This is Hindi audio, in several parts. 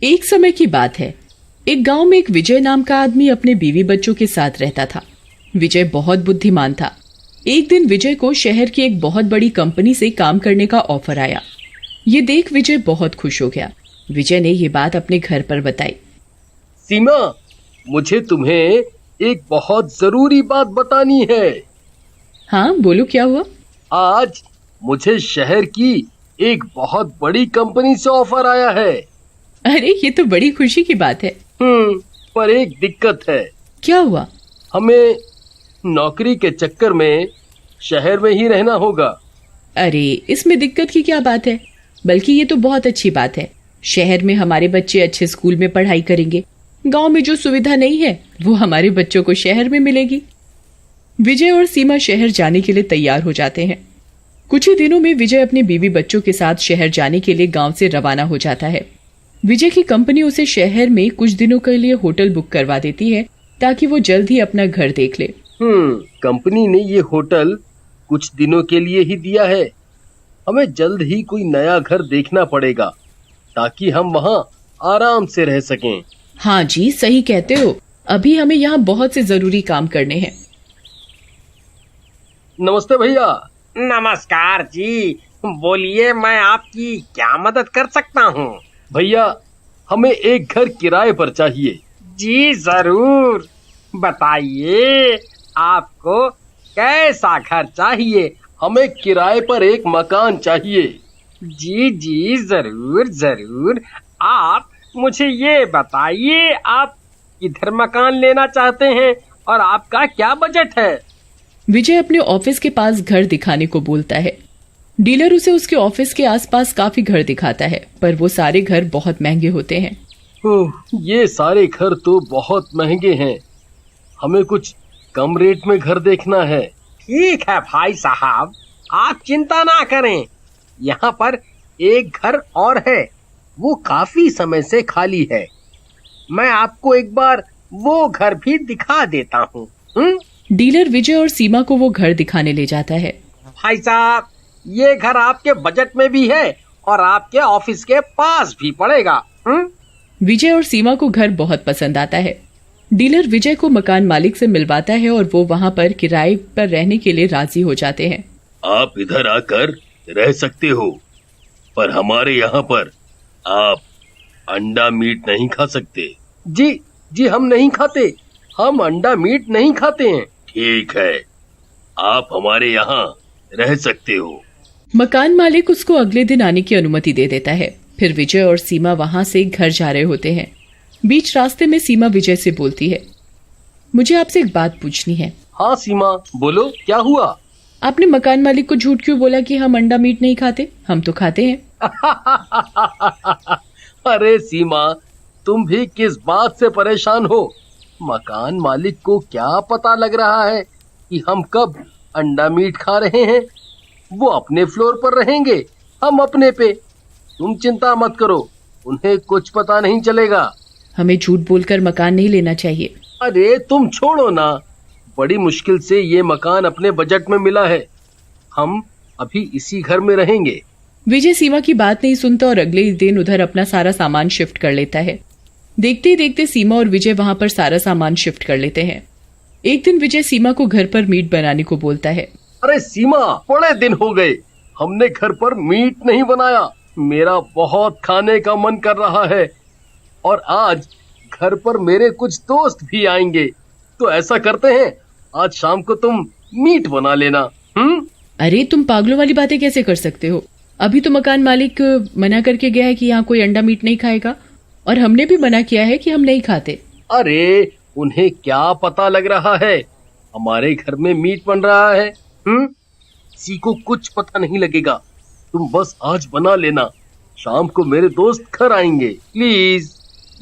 एक समय की बात है। एक गांव में एक विजय नाम का आदमी अपने बीवी बच्चों के साथ रहता था। विजय बहुत बुद्धिमान था। एक दिन विजय को शहर की एक बहुत बड़ी कंपनी से काम करने का ऑफर आया। ये देख विजय बहुत खुश हो गया। विजय ने ये बात अपने घर पर बताई। सीमा, मुझे तुम्हें एक बहुत जरूरी बात बतानी है। हाँ बोलो, क्या हुआ? आज मुझे शहर की एक बहुत बड़ी कंपनी से ऑफर आया है। अरे ये तो बड़ी खुशी की बात है। पर एक दिक्कत है। क्या हुआ? हमें नौकरी के चक्कर में शहर में ही रहना होगा। अरे इसमें दिक्कत की क्या बात है, बल्कि ये तो बहुत अच्छी बात है। शहर में हमारे बच्चे अच्छे स्कूल में पढ़ाई करेंगे। गांव में जो सुविधा नहीं है वो हमारे बच्चों को शहर में मिलेगी। विजय और सीमा शहर जाने के लिए तैयार हो जाते हैं। कुछ ही दिनों में विजय अपने बीवी बच्चों के साथ शहर जाने के लिए गांव से रवाना हो जाता है। विजय की कंपनी उसे शहर में कुछ दिनों के लिए होटल बुक करवा देती है ताकि वो जल्द ही अपना घर देख ले। कंपनी ने ये होटल कुछ दिनों के लिए ही दिया है। हमें जल्द ही कोई नया घर देखना पड़ेगा ताकि हम वहाँ आराम से रह सकें। हाँ जी, सही कहते हो। अभी हमें यहाँ बहुत से जरूरी काम करने हैं। नमस्ते भैया। नमस्कार जी, बोलिए मैं आपकी क्या मदद कर सकता हूँ? भैया, हमें एक घर किराए पर चाहिए। जी जरूर, बताइए आपको कैसा घर चाहिए? हमें किराए पर एक मकान चाहिए। जी जी जरूर जरूर। आप मुझे ये बताइए आप किधर मकान लेना चाहते हैं और आपका क्या बजट है? विजय अपने ऑफिस के पास घर दिखाने को बोलता है। डीलर उसे उसके ऑफिस के आसपास काफी घर दिखाता है, पर वो सारे घर बहुत महंगे होते हैं। ये सारे घर तो बहुत महंगे हैं। हमें कुछ कम रेट में घर देखना है। ठीक है भाई साहब, आप चिंता ना करें। यहाँ पर एक घर और है, वो काफी समय से खाली है। मैं आपको एक बार वो घर भी दिखा देता हूँ। डीलर विजय और सीमा को वो घर दिखाने ले जाता है। भाई साहब, ये घर आपके बजट में भी है और आपके ऑफिस के पास भी पड़ेगा। विजय और सीमा को घर बहुत पसंद आता है। डीलर विजय को मकान मालिक से मिलवाता है और वो वहाँ पर किराए पर रहने के लिए राजी हो जाते हैं। आप इधर आकर रह सकते हो, पर हमारे यहाँ पर आप अंडा मीट नहीं खा सकते। जी जी, हम नहीं खाते। हम अंडा मीट नहीं खाते हैं। ठीक है, आप हमारे यहाँ रह सकते हो। मकान मालिक उसको अगले दिन आने की अनुमति दे देता है। फिर विजय और सीमा वहाँ से घर जा रहे होते हैं। बीच रास्ते में सीमा विजय से बोलती है, मुझे आपसे एक बात पूछनी है। हाँ सीमा, बोलो, क्या हुआ? आपने मकान मालिक को झूठ क्यों बोला कि हम अंडा मीट नहीं खाते? हम तो खाते हैं। अरे सीमा, तुम भी किस बात से परेशान हो? मकान मालिक को क्या पता लग रहा है कि हम कब अंडा मीट खा रहे हैं? वो अपने फ्लोर पर रहेंगे, हम अपने पे। तुम चिंता मत करो, उन्हें कुछ पता नहीं चलेगा। हमें झूठ बोलकर मकान नहीं लेना चाहिए। अरे तुम छोड़ो ना, बड़ी मुश्किल से ये मकान अपने बजट में मिला है। हम अभी इसी घर में रहेंगे। विजय सीमा की बात नहीं सुनता और अगले ही दिन उधर अपना सारा सामान शिफ्ट कर लेता है। देखते ही देखते सीमा और विजय वहाँ पर सारा सामान शिफ्ट कर लेते हैं। एक दिन विजय सीमा को घर पर मीट बनाने को बोलता है। अरे सीमा, बड़े दिन हो गए हमने घर पर मीट नहीं बनाया। मेरा बहुत खाने का मन कर रहा है और आज घर पर मेरे कुछ दोस्त भी आएंगे। तो ऐसा करते हैं, आज शाम को तुम मीट बना लेना। अरे तुम पागलों वाली बातें कैसे कर सकते हो? अभी तो मकान मालिक मना करके गया है कि यहाँ कोई अंडा मीट नहीं खाएगा, और हमने भी मना किया है कि हम नहीं खाते। अरे उन्हें क्या पता लग रहा है हमारे घर में मीट बन रहा है? किसी को कुछ पता नहीं लगेगा। तुम बस आज बना लेना, शाम को मेरे दोस्त घर आएंगे, प्लीज।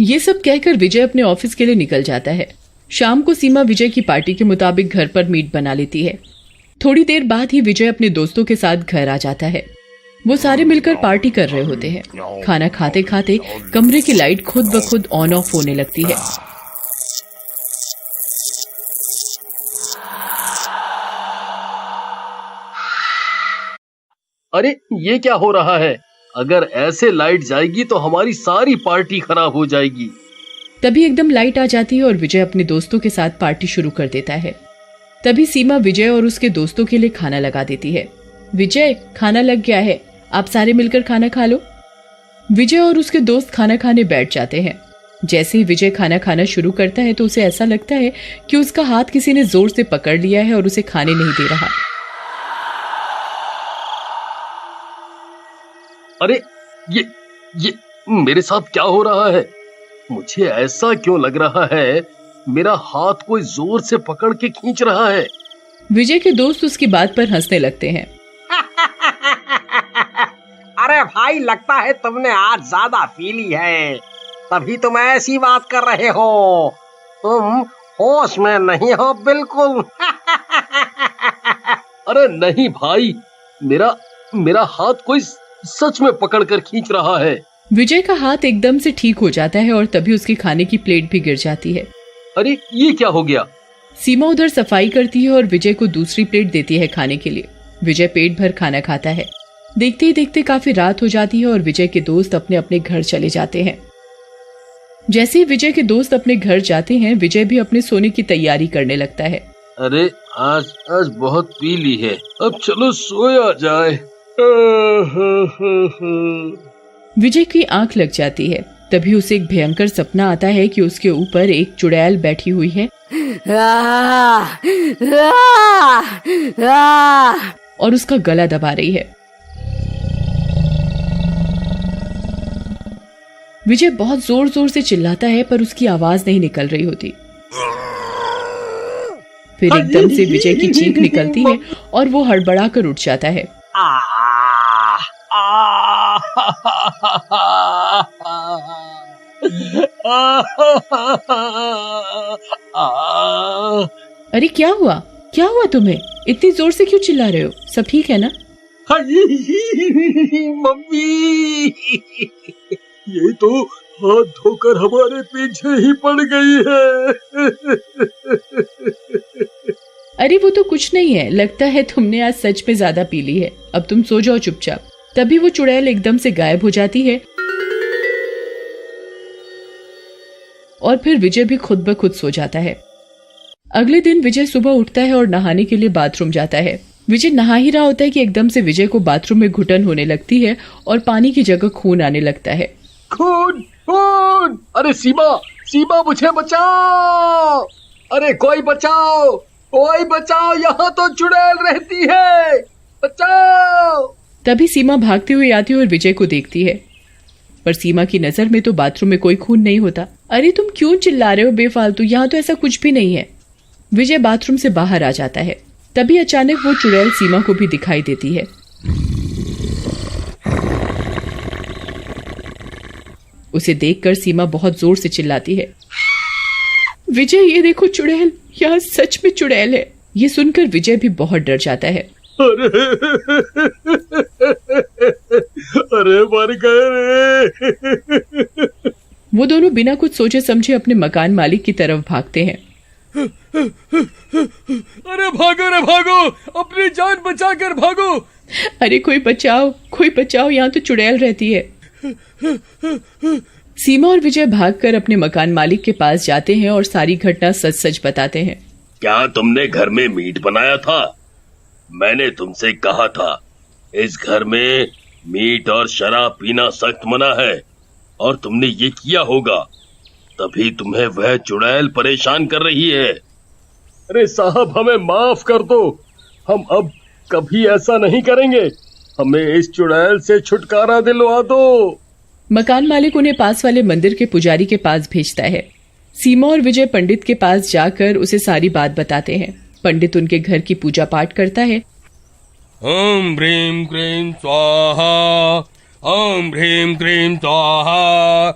ये सब कहकर विजय अपने ऑफिस के लिए निकल जाता है। शाम को सीमा विजय की पार्टी के मुताबिक घर पर मीट बना लेती है। थोड़ी देर बाद ही विजय अपने दोस्तों के साथ घर आ जाता है। वो सारे मिलकर पार्टी कर रहे होते हैं। खाना खाते खाते कमरे की लाइट खुद ब खुद ऑन ऑफ होने लगती है। अरे ये क्या हो रहा है? अगर ऐसे लाइट जाएगी तो हमारी सारी पार्टी खराब हो जाएगी। तभी एकदम लाइट आ जाती है और विजय अपने दोस्तों के साथ पार्टी शुरू कर देता है। तभी सीमा विजय और उसके दोस्तों के लिए खाना लगा देती है। विजय, खाना लग गया है, आप सारे मिलकर खाना खा लो। विजय और उसके दोस्त खाना खाने बैठ जाते हैं। जैसे ही विजय खाना खाना शुरू करता है तो उसे ऐसा लगता है कि उसका हाथ किसी ने जोर से पकड़ लिया है और उसे खाने नहीं दे रहा। अरे ये मेरे साथ क्या हो रहा है? मुझे ऐसा क्यों लग रहा है मेरा हाथ कोई जोर से पकड़ के खींच रहा है। विजय के दोस्त उसकी बात पर हंसने लगते हैं। अरे भाई, लगता है तुमने आज ज्यादा पी ली है, तभी तुम ऐसी बात कर रहे हो। तुम होश में नहीं हो बिल्कुल। अरे नहीं भाई, मेरा हाथ कोई सच में पकड़ कर खींच रहा है। विजय का हाथ एकदम से ठीक हो जाता है और तभी उसके खाने की प्लेट भी गिर जाती है। अरे ये क्या हो गया? सीमा उधर सफाई करती है और विजय को दूसरी प्लेट देती है खाने के लिए। विजय पेट भर खाना खाता है। देखते ही देखते काफी रात हो जाती है और विजय के दोस्त अपने अपने घर चले जाते हैं। जैसे ही विजय के दोस्त अपने घर जाते हैं, विजय भी अपने सोने की तैयारी करने लगता है। अरे आज बहुत पी ली है, अब चलो सोया जाए। विजय की आंख लग जाती है। तभी उसे एक भयंकर सपना आता है कि उसके ऊपर एक चुड़ैल बैठी हुई है और उसका गला दबा रही है। विजय बहुत जोर जोर से चिल्लाता है पर उसकी आवाज नहीं निकल रही होती। फिर एकदम से विजय की चीख निकलती है और वो हड़बड़ा कर उठ जाता है। अरे क्या हुआ तुम्हें? इतनी जोर से क्यों चिल्ला रहे हो? सब ठीक है ना? मम्मी, ये तो हाथ धोकर हमारे पीछे ही पड़ गई है। अरे वो तो कुछ नहीं है, लगता है तुमने आज सच में ज्यादा पी ली है। अब तुम सो जाओ चुपचाप। तभी वो चुड़ैल एकदम से गायब हो जाती है और फिर विजय भी खुद ब खुद सो जाता है। अगले दिन विजय सुबह उठता है और नहाने के लिए बाथरूम जाता है। विजय नहा ही रहा होता है कि एकदम से विजय को बाथरूम में घुटन होने लगती है और पानी की जगह खून आने लगता है। खून! अरे सीमा मुझे बचाओ! अरे कोई बचाओ, यहाँ तो चुड़ैल रहती है, बचाओ! तभी सीमा भागती हुई आती है और विजय को देखती है, पर सीमा की नजर में तो बाथरूम में कोई खून नहीं होता। अरे तुम क्यों चिल्ला रहे हो बेफालतू? यहाँ तो ऐसा कुछ भी नहीं है। विजय बाथरूम से बाहर आ जाता है। तभी अचानक वो चुड़ैल सीमा को भी दिखाई देती है। उसे देखकर सीमा बहुत जोर से चिल्लाती है, विजय ये देखो चुड़ैल, यहाँ सच में चुड़ैल है। ये सुनकर विजय भी बहुत डर जाता है। अरे मर गए रे। वो दोनों बिना कुछ सोचे समझे अपने मकान मालिक की तरफ भागते हैं। अरे भागो, अपनी जान बचाकर भागो। अरे कोई बचाओ, यहाँ तो चुड़ैल रहती है। सीमा और विजय भागकर अपने मकान मालिक के पास जाते हैं और सारी घटना सच बताते हैं। क्या तुमने घर में मीट बनाया था? मैंने तुमसे कहा था इस घर में मीट और शराब पीना सख्त मना है और तुमने ये किया होगा, तभी तुम्हें वह चुड़ैल परेशान कर रही है। अरे साहब, हमें माफ कर दो, हम अब कभी ऐसा नहीं करेंगे। हमें इस चुड़ैल से छुटकारा दिलवा दो। मकान मालिक उन्हें पास वाले मंदिर के पुजारी के पास भेजता है। सीमा और विजय पंडित के पास जाकर उसे सारी बात बताते हैं। पंडित उनके घर की पूजा पाठ करता है। ओम ह्रीं क्लीं स्वाहा, ओम ह्रीं क्लीं स्वाहा।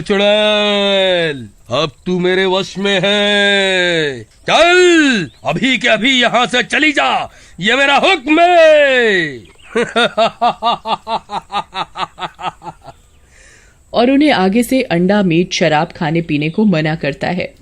चुड़ैल, अब तू मेरे वश में है। चल, अभी के अभी यहाँ से चली जा, ये मेरा हुक्म है। और उन्हें आगे से अंडा, मीट, शराब खाने पीने को मना करता है।